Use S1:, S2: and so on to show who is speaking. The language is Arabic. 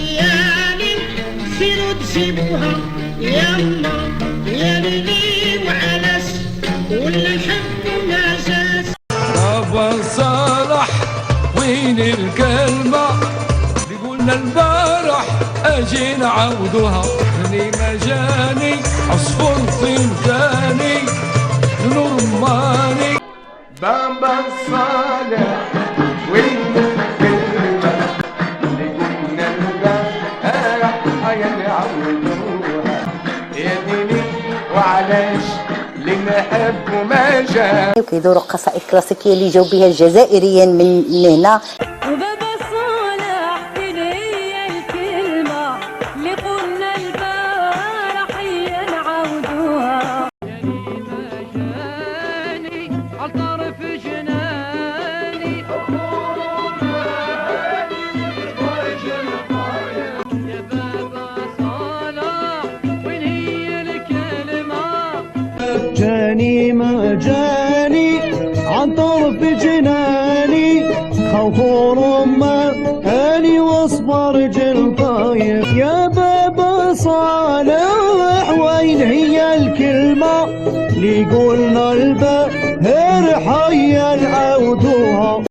S1: عيالي سيروا تجيبوها يما يا ليلي وعلاش ولا الحب ما جاش.
S2: بابا صالح وين الكلمة اللي قلنا البارح اجي نعاودوها. هني ما جاني عصفور طين جاني نورماني.
S3: بابا صالح وين الكلمة اللي قلنا البارح اجي نعاودوها. يا ديني وعلاش اللي نحب وما جا.
S4: وكيدوروا قصائد كلاسيكيه اللي جاوا بها الجزائريين من هنا.
S5: وبابا صالح فين هي الكلمة اللي قلنا البارح هي نعاودوها. جاني ما جاني على طرف جناني يا بابا صالح وين هي الكلمة.
S6: جاني ما جاني عن طرف جناني خوف ورمى هاني واصبر جل طاير. يا بابا صالح وين هي الكلمة اللي قلنا البهر حي